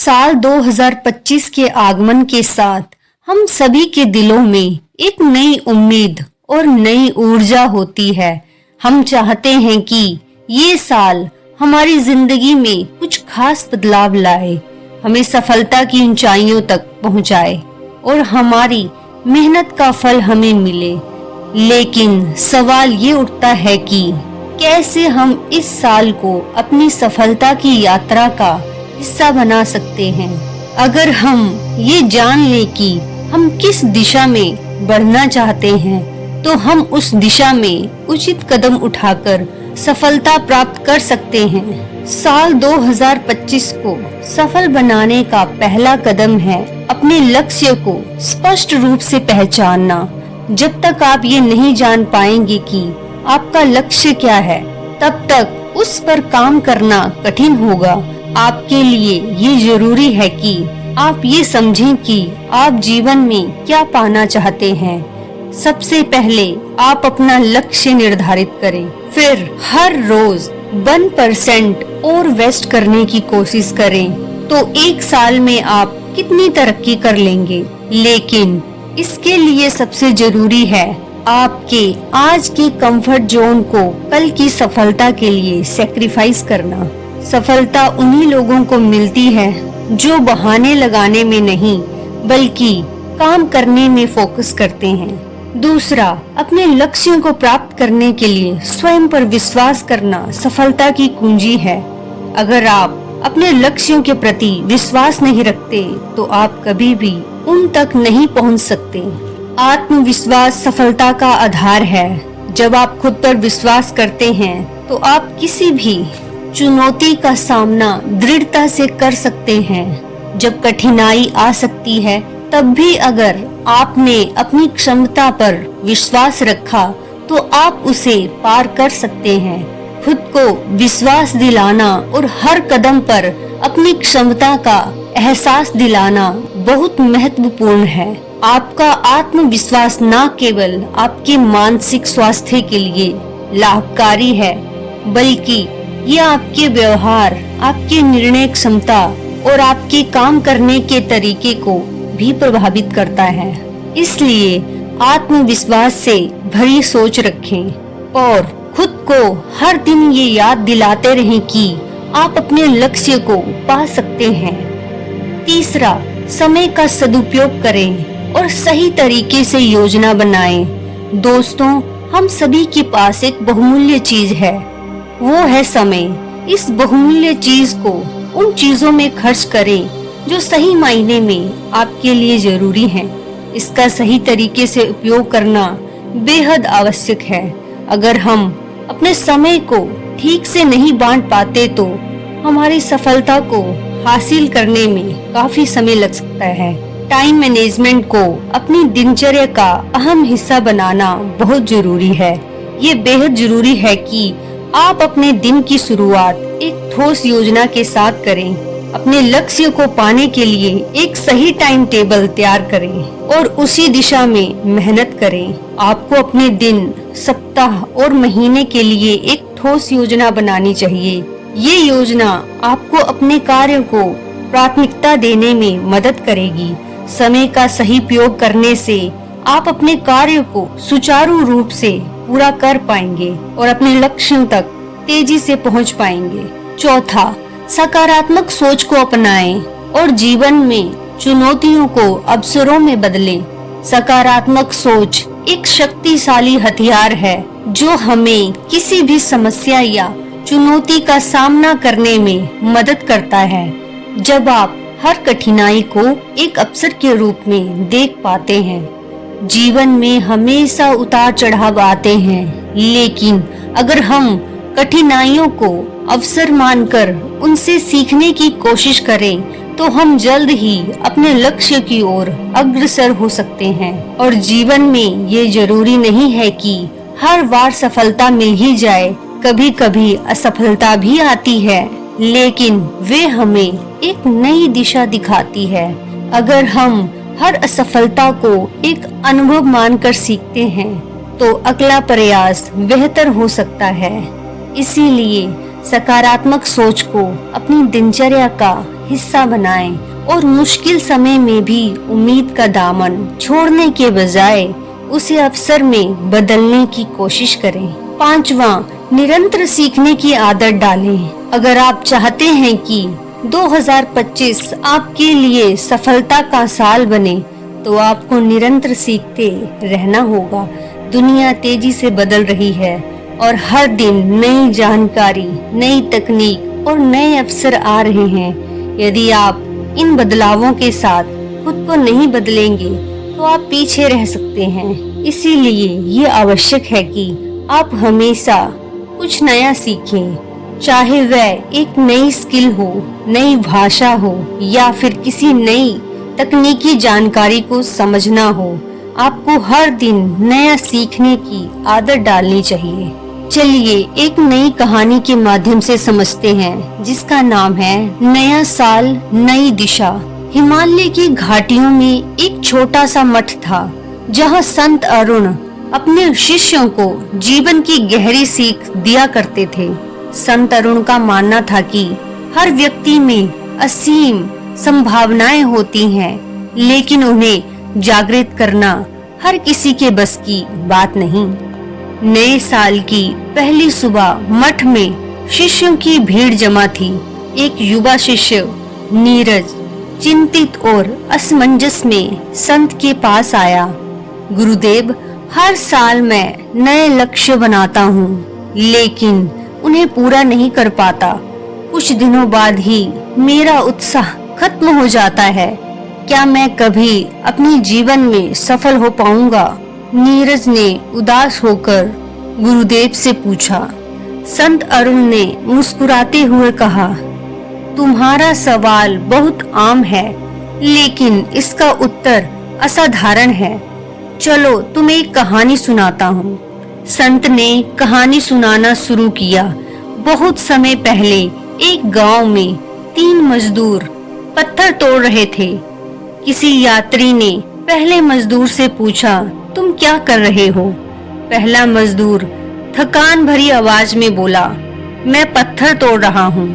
साल 2025 के आगमन के साथ हम सभी के दिलों में एक नई उम्मीद और नई ऊर्जा होती है। हम चाहते हैं कि ये साल हमारी जिंदगी में कुछ खास बदलाव लाए, हमें सफलता की ऊंचाइयों तक पहुंचाए और हमारी मेहनत का फल हमें मिले। लेकिन सवाल ये उठता है कि कैसे हम इस साल को अपनी सफलता की यात्रा का हिस्सा बना सकते हैं। अगर हम ये जान लें कि हम किस दिशा में बढ़ना चाहते हैं, तो हम उस दिशा में उचित कदम उठाकर सफलता प्राप्त कर सकते हैं। साल 2025 को सफल बनाने का पहला कदम है अपने लक्ष्य को स्पष्ट रूप से पहचानना। जब तक आप ये नहीं जान पाएंगे कि आपका लक्ष्य क्या है, तब तक उस पर काम करना कठिन होगा। आपके लिए ये जरूरी है कि आप ये समझें कि आप जीवन में क्या पाना चाहते हैं। सबसे पहले आप अपना लक्ष्य निर्धारित करें, फिर हर रोज 1% और वेस्ट करने की कोशिश करें, तो एक साल में आप कितनी तरक्की कर लेंगे। लेकिन इसके लिए सबसे जरूरी है आपके आज के कंफर्ट जोन को कल की सफलता के लिए सैक्रिफाइस करना। सफलता उन्हीं लोगों को मिलती है जो बहाने लगाने में नहीं, बल्कि काम करने में फोकस करते हैं। दूसरा, अपने लक्ष्यों को प्राप्त करने के लिए स्वयं पर विश्वास करना सफलता की कुंजी है। अगर आप अपने लक्ष्यों के प्रति विश्वास नहीं रखते, तो आप कभी भी उन तक नहीं पहुंच सकते। आत्मविश्वास सफलता का आधार है। जब आप खुद पर विश्वास करते हैं, तो आप किसी भी चुनौती का सामना दृढ़ता से कर सकते हैं। जब कठिनाई आ सकती है, तब भी अगर आपने अपनी क्षमता पर विश्वास रखा, तो आप उसे पार कर सकते हैं। खुद को विश्वास दिलाना और हर कदम पर अपनी क्षमता का एहसास दिलाना बहुत महत्वपूर्ण है। आपका आत्मविश्वास न केवल आपके मानसिक स्वास्थ्य के लिए लाभकारी है, बल्कि ये आपके व्यवहार, आपके निर्णय क्षमता और आपके काम करने के तरीके को भी प्रभावित करता है। इसलिए आत्मविश्वास से भरी सोच रखें और खुद को हर दिन ये याद दिलाते रहें कि आप अपने लक्ष्य को पा सकते हैं। तीसरा, समय का सदुपयोग करें और सही तरीके से योजना बनाएं। दोस्तों, हम सभी के पास एक बहुमूल्य चीज है, वो है समय। इस बहुमूल्य चीज को उन चीजों में खर्च करें जो सही मायने में आपके लिए जरूरी हैं। इसका सही तरीके से उपयोग करना बेहद आवश्यक है। अगर हम अपने समय को ठीक से नहीं बांट पाते, तो हमारी सफलता को हासिल करने में काफी समय लग सकता है। टाइम मैनेजमेंट को अपनी दिनचर्या का अहम हिस्सा बनाना बहुत जरूरी है। ये बेहद जरूरी है कि आप अपने दिन की शुरुआत एक ठोस योजना के साथ करें। अपने लक्ष्य को पाने के लिए एक सही टाइम टेबल तैयार करें और उसी दिशा में मेहनत करें। आपको अपने दिन, सप्ताह और महीने के लिए एक ठोस योजना बनानी चाहिए। ये योजना आपको अपने कार्य को प्राथमिकता देने में मदद करेगी। समय का सही उपयोग करने से आप अपने कार्य को सुचारू रूप से पूरा कर पाएंगे और अपने लक्ष्यों तक तेजी से पहुंच पाएंगे। चौथा, सकारात्मक सोच को अपनाएं और जीवन में चुनौतियों को अवसरों में बदलें। सकारात्मक सोच एक शक्तिशाली हथियार है जो हमें किसी भी समस्या या चुनौती का सामना करने में मदद करता है। जब आप हर कठिनाई को एक अवसर के रूप में देख पाते हैं। जीवन में हमेशा उतार चढ़ाव आते हैं, लेकिन अगर हम कठिनाइयों को अवसर मानकर उनसे सीखने की कोशिश करें, तो हम जल्द ही अपने लक्ष्य की ओर अग्रसर हो सकते हैं। और जीवन में ये जरूरी नहीं है कि हर बार सफलता मिल ही जाए। कभी कभी असफलता भी आती है, लेकिन वे हमें एक नई दिशा दिखाती है। अगर हम हर असफलता को एक अनुभव मानकर सीखते हैं, तो अगला प्रयास बेहतर हो सकता है। इसीलिए सकारात्मक सोच को अपनी दिनचर्या का हिस्सा बनाएं और मुश्किल समय में भी उम्मीद का दामन छोड़ने के बजाय उसे अवसर में बदलने की कोशिश करें। 5वां, निरंतर सीखने की आदत डालें। अगर आप चाहते हैं कि 2025 आपके लिए सफलता का साल बने, तो आपको निरंतर सीखते रहना होगा। दुनिया तेजी से बदल रही है और हर दिन नई जानकारी, नई तकनीक और नए अवसर आ रहे हैं। यदि आप इन बदलावों के साथ खुद को नहीं बदलेंगे तो आप पीछे रह सकते हैं। इसीलिए ये आवश्यक है कि आप हमेशा कुछ नया सीखें, चाहे वह एक नई स्किल हो, नई भाषा हो या फिर किसी नई तकनीकी जानकारी को समझना हो। आपको हर दिन नया सीखने की आदत डालनी चाहिए। चलिए एक नई कहानी के माध्यम से समझते हैं, जिसका नाम है नया साल नई दिशा। हिमालय की घाटियों में एक छोटा सा मठ था, जहाँ संत अरुण अपने शिष्यों को जीवन की गहरी सीख दिया करते थे। संत अरुण का मानना था कि हर व्यक्ति में असीम संभावनाएं होती हैं, लेकिन उन्हें जागृत करना हर किसी के बस की बात नहीं। नए साल की पहली सुबह मठ में शिष्यों की भीड़ जमा थी। एक युवा शिष्य नीरज चिंतित और असमंजस में संत के पास आया। गुरुदेव, हर साल मैं नए लक्ष्य बनाता हूँ, लेकिन उन्हें पूरा नहीं कर पाता। कुछ दिनों बाद ही मेरा उत्साह खत्म हो जाता है। क्या मैं कभी अपने जीवन में सफल हो पाऊंगा? नीरज ने उदास होकर गुरुदेव से पूछा। संत अरुण ने मुस्कुराते हुए कहा, तुम्हारा सवाल बहुत आम है, लेकिन इसका उत्तर असाधारण है। चलो तुम्हें एक कहानी सुनाता हूँ। संत ने कहानी सुनाना शुरू किया। बहुत समय पहले एक गांव में 3 मजदूर पत्थर तोड़ रहे थे। किसी यात्री ने पहले मजदूर से पूछा, तुम क्या कर रहे हो? पहला मजदूर थकान भरी आवाज में बोला, मैं पत्थर तोड़ रहा हूँ।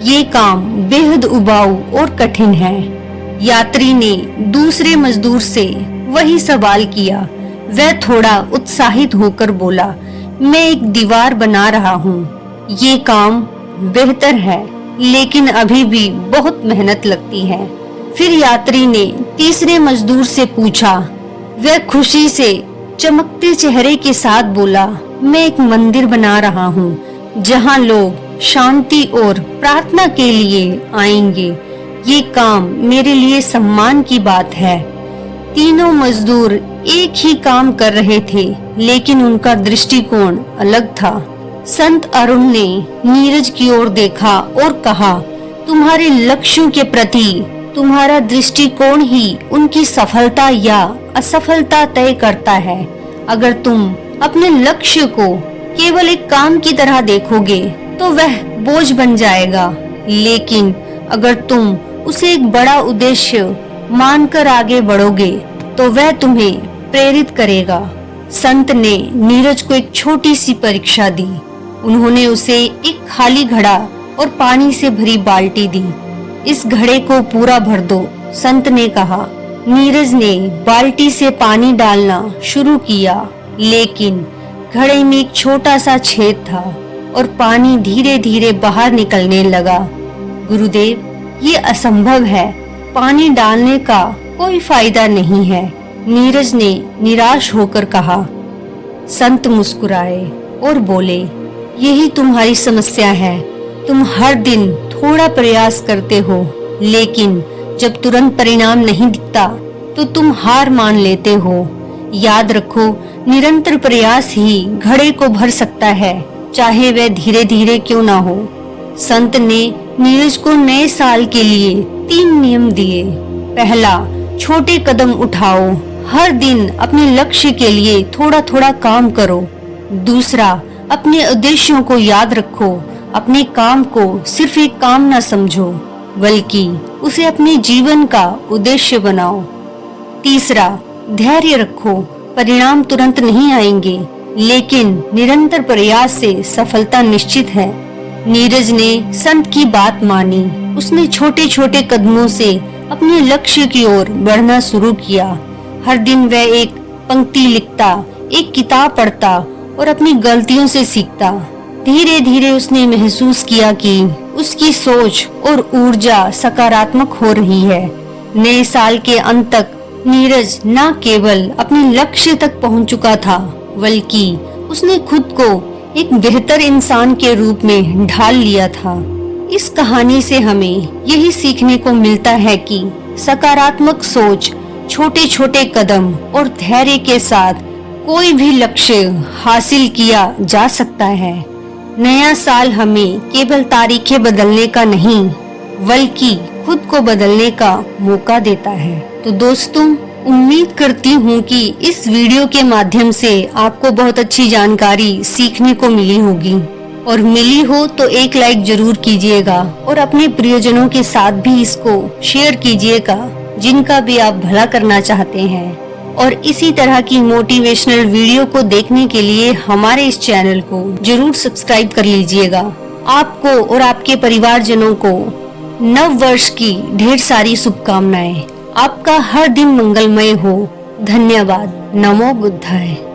ये काम बेहद उबाऊ और कठिन है। यात्री ने दूसरे मजदूर से वही सवाल किया। वह थोड़ा उत्साहित होकर बोला, मैं एक दीवार बना रहा हूँ। ये काम बेहतर है, लेकिन अभी भी बहुत मेहनत लगती है। फिर यात्री ने तीसरे मजदूर से पूछा। वह खुशी से चमकते चेहरे के साथ बोला, मैं एक मंदिर बना रहा हूँ, जहाँ लोग शांति और प्रार्थना के लिए आएंगे। ये काम मेरे लिए सम्मान की बात है। तीनों मजदूर एक ही काम कर रहे थे, लेकिन उनका दृष्टिकोण अलग था। संत अरुण ने नीरज की ओर देखा और कहा, तुम्हारे लक्ष्यों के प्रति तुम्हारा दृष्टिकोण ही उनकी सफलता या असफलता तय करता है। अगर तुम अपने लक्ष्य को केवल एक काम की तरह देखोगे तो वह बोझ बन जाएगा, लेकिन अगर तुम उसे एक बड़ा उद्देश्य मानकर आगे बढ़ोगे तो वह तुम्हें प्रेरित करेगा। संत ने नीरज को एक छोटी सी परीक्षा दी। उन्होंने उसे एक खाली घड़ा और पानी से भरी बाल्टी दी। इस घड़े को पूरा भर दो, संत ने कहा। नीरज ने बाल्टी से पानी डालना शुरू किया, लेकिन घड़े में एक छोटा सा छेद था और पानी धीरे धीरे बाहर निकलने लगा। गुरुदेव, ये असंभव है, पानी डालने का कोई फायदा नहीं है, नीरज ने निराश होकर कहा। संत मुस्कुराए और बोले, यही तुम्हारी समस्या है। तुम हर दिन थोड़ा प्रयास करते हो, लेकिन जब तुरंत परिणाम नहीं दिखता तो तुम हार मान लेते हो। याद रखो, निरंतर प्रयास ही घड़े को भर सकता है, चाहे वह धीरे धीरे क्यों ना हो। संत ने नीरज को नए साल के लिए 3 नियम दिए। पहला, छोटे कदम उठाओ, हर दिन अपने लक्ष्य के लिए थोड़ा थोड़ा काम करो। दूसरा, अपने उद्देश्यों को याद रखो, अपने काम को सिर्फ एक काम न समझो, बल्कि उसे अपने जीवन का उद्देश्य बनाओ। तीसरा, धैर्य रखो, परिणाम तुरंत नहीं आएंगे, लेकिन निरंतर प्रयास से सफलता निश्चित है। नीरज ने संत की बात मानी। उसने छोटे छोटे कदमों से अपने लक्ष्य की ओर बढ़ना शुरू किया। हर दिन वह एक पंक्ति लिखता, एक किताब पढ़ता और अपनी गलतियों से सीखता। धीरे धीरे उसने महसूस किया कि उसकी सोच और ऊर्जा सकारात्मक हो रही है। नए साल के अंत तक नीरज न केवल अपने लक्ष्य तक पहुंच चुका था, बल्कि उसने खुद को एक बेहतर इंसान के रूप में ढाल लिया था। इस कहानी से हमें यही सीखने को मिलता है कि सकारात्मक सोच, छोटे छोटे कदम और धैर्य के साथ कोई भी लक्ष्य हासिल किया जा सकता है। नया साल हमें केवल तारीखें बदलने का नहीं, बल्कि खुद को बदलने का मौका देता है। तो दोस्तों, उम्मीद करती हूँ कि इस वीडियो के माध्यम से आपको बहुत अच्छी जानकारी सीखने को मिली होगी, और मिली हो तो एक लाइक जरूर कीजिएगा और अपने प्रियजनों के साथ भी इसको शेयर कीजिएगा जिनका भी आप भला करना चाहते हैं। और इसी तरह की मोटिवेशनल वीडियो को देखने के लिए हमारे इस चैनल को जरूर सब्सक्राइब कर लीजिएगा। आपको और आपके परिवारजनों को नव वर्ष की ढेर सारी शुभकामनाएं। आपका हर दिन मंगलमय हो। धन्यवाद। नमो बुद्धाय।